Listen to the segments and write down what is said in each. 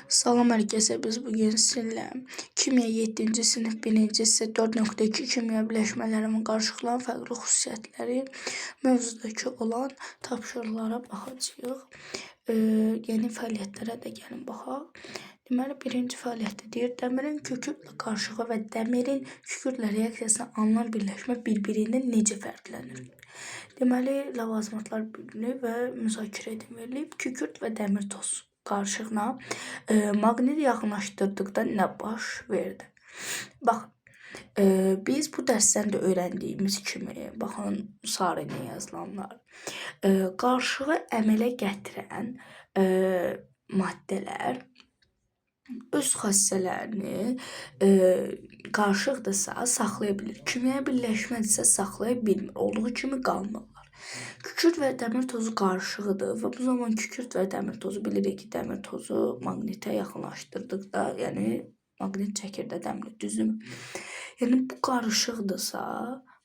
Salam herkese, biz bugün sizinle kimya 7. sınıf 1. hissə 4.2 kimya birləşmələrinin qarşılıqlı fərqli xüsusiyyətləri mövzudakı olan tapşırıqlara baxacağıq. Yeni fəaliyyətlərə də gəlin baxaq. Deməli, birinci fəaliyyətdə deyir, dəmirin kükürdlə qarışığı və dəmirin kükürdlə reaksiyasına alınan birləşmə bir-birindən necə fərqlənir? Deməli, ləvazimatlar bilinib və müzakirə edilib. Kükürd və dəmir tozu qarışığına maqnit yaxınlaşdırdıqda nə baş verdi? Baxın, biz bu dərsdən də öyrəndiyimiz kimi, baxın, sarı ilə yazılanlar, qarışığı əmələ gətirən maddələr öz xassələrini qarışıqdırsa saxlaya bilir. Kimya birləşmədirsə saxlaya bilmir. Olduğu kimi qalmırlar. Kükürd və dəmir tozu qarışığıdır və bu zaman kükürd və dəmir tozu bilirik ki, dəmir tozu maqnitə yaxınlaşdırdıqda, yəni maqnit çəkir də dəmiri, düzdürmü? Yəni bu qarışıqdırsa,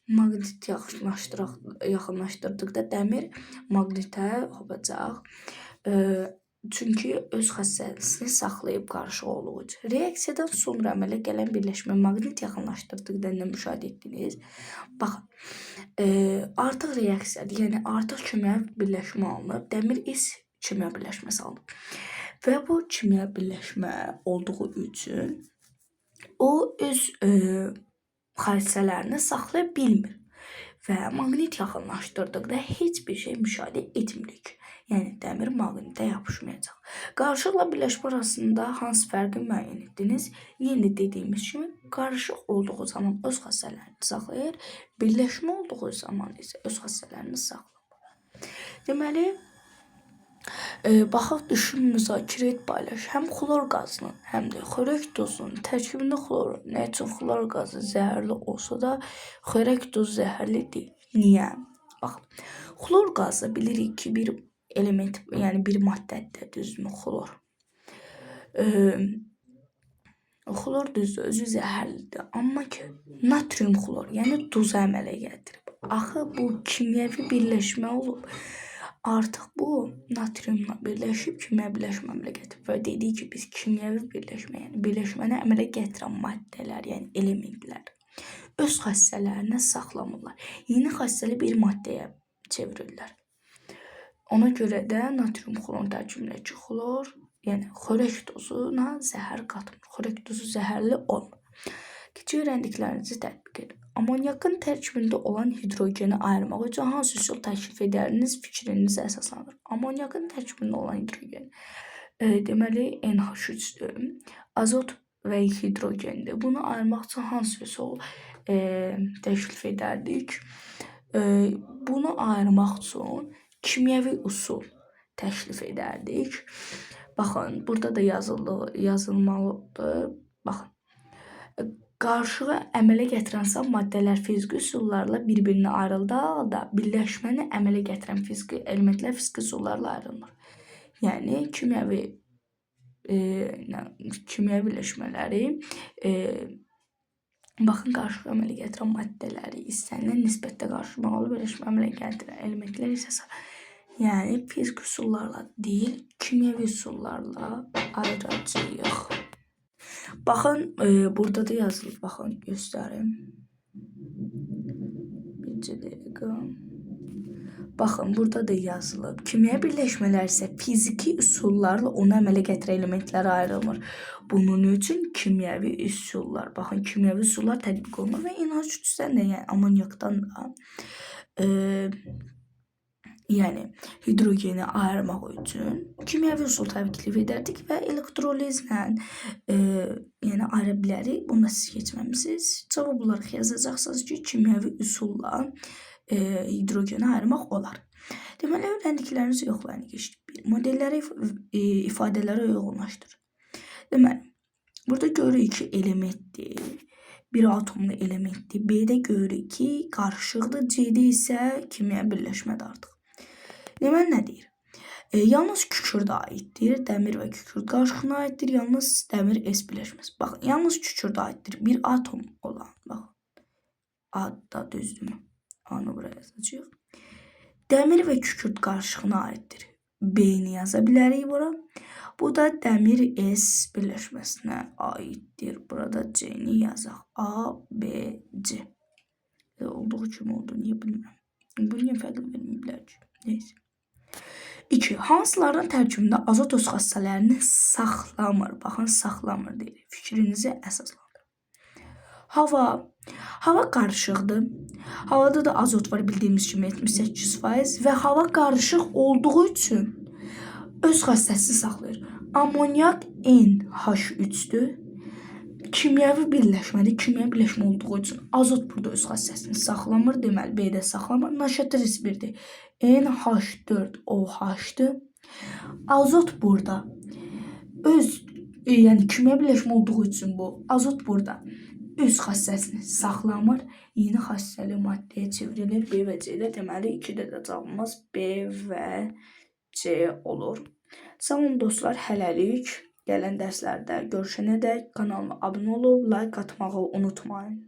maqnit yaxınlaşdırdıqda dəmir maqnitə hopacaq. Çünki öz xassəsini saxlayıb qarışıq olduğu üçün. Reaksiyadan sonra əmələ gələn birləşmə maqnit yaxınlaşdırdıqda nə müşahidə etdiniz? Baxın, artıq reaksiyadır, yəni artıq kimya birləşmə alınıb, dəmir is kimya birləşməsi alınıb. Və bu kimya birləşmə olduğu üçün o öz xassələrini saxlaya bilmir. Və maqnit yaxınlaşdırdıqda heç bir şey müşahidə etmirik. Yəni dəmir maqnitə yapışmayacaq. Qarışıqla birləşmə arasında hansı fərqi müəyyən etdiniz? Yenə dediyimiz kimi qarışıq olduğu zaman öz xassələrini saxlayır, birləşmə olduğu zaman isə öz xassələrini saxlamır. Deməli, baxaq, düşün, müzakirə et, paylaş. Həm xlor qazının, həm də xörək dozunun tərkibində xlor. Nə üçün xlor qazı zəhərli olsa da xörək dozu zəhərli deyil? Niyə? Baxın, xlor qazı bilirik ki, bir element, yəni bir maddədir, düzdürmü, xlor. Xlor düzdür, özü zəhərlidir. Amma ki, natrium xlor, yəni duzu əmələ gətirib. Axı bu kimyəvi birləşmə olub. Artıq bu natriumla birləşib kimya birləşmə əmələ gətirib. Və dedik ki, biz kimyəvi birləşmə, yəni birləşməni əmələ gətirən maddələr, yəni elementlər öz xassələrini saxlamırlar. Yeni xassəli bir maddəyə çevirirlər. Ona görə də natrium xlorun tərkibindəki xlor, yəni xörək dozuna zəhər qatmır. Xörək dozu zəhərli olmur. Kiçik öyrəndiklərinizi tətbiq edin. Amonyakın tərkibində olan hidrogeni ayırmaq üçün hansı üsul təklif edəriniz? Fikriniz əsaslanır. Amonyakın tərkibində olan hidrogen, deməli NH3-dür. Azot və hidrogendir. Bunu ayırmaq üçün hansı üsul təklif edərdik? Bunu ayırmaq üçün kimyəvi üsul təklif edərdik. Baxın, burada da yazılmalıdır. Baxın, qarışığı əmələ gətirən maddələr fiziki üsullarla bir-birinə ayrıldıqda birləşməni əmələ gətirən fiziki elementlər fiziki üsullarla ayrılmır. Yəni kimyəvi birləşmələri baxın, qarışıq əmələ gətirən maddələri istənilən nisbətdə qarışmalı birləşmə əmələ gətirən elementlər isə yəni fiziki üsullarla deyil, kimyəvi üsullarla ayıracağıq. Baxın, burada da yazılıb, baxın, göstərim. Birinci dəqiqə. Baxın, burada da yazılıb. Kimya birləşmələr isə fiziki üsullarla onu əmələ gətirən elementlərə ayrılmır. Bunun üçün kimyəvi üsullar, baxın, kimyəvi üsullar tətbiq olunur və NH3-dən də, yəni amonyakdan da, yəni hidrogeni ayırmaq üçün kimyəvi üsul təklif edərdik və elektrolizlə yəni ayıra bilərik. Bunu da siz keçməmisiniz. Cavab olaraq yazacaqsınız ki, kimyəvi üsulla hidrogeni ayırmaq olar. Deməli, öyrəndiklərinizi yoxlayın, keçdik. Modelləri ifadələrə uyğunlaşdır. Deməli, burada görürük ki, elementdir. Bir atomlu elementdir. B-də görürük ki, qarışıqdır. C-də isə kimya birləşmədir artıq. Deməli, nə deyir? Yalnız kükürdə aiddir. Dəmir və kükürd qarışığına aiddir. Yalnız dəmir S birləşməsi. Baxın, yalnız kükürdə aiddir. Bir atom olan, baxın. A-da düzdürmü? A-nı buraya yazacağıq. Dəmir və kükürd qarışığına aiddir. B-ni yaza bilərik bura. Bu da dəmir S birləşməsinə aiddir. Burada C-ni yazaq. A, B, C. Olduğu kimi oldu. Niyə bilmirəm. Bu niyə fərqli verməyiblər ki? Neyse. 2. Hansıların tərkibində azot öz xassələrini saxlamır? Baxın, saxlamır deyir. Fikrinizi əsaslandırın. Hava qarışıqdır. Havada da azot var bildiyimiz kimi 78% və hava qarışıq olduğu üçün öz xassəsini saxlayır. Amonyak NH3-dür. Kimyəvi birləşmədir. Kimyəvi birləşmə olduğu üçün azot burada öz xassəsini saxlamır. Deməli, B-də saxlamır. Naşatır S1-dir. NH4OH-dır. Azot burada yəni kimyəvi birləşmə olduğu üçün bu azot burada öz xassəsini saxlamır. Yeni xassəli maddəyə çevrilir. B və C-də deməli 2-də də cavabımız B və C olur. Salam dostlar, hələlik. Gələn dərslərdə görüşənədək kanalıma abunə olub, like atmağı unutmayın.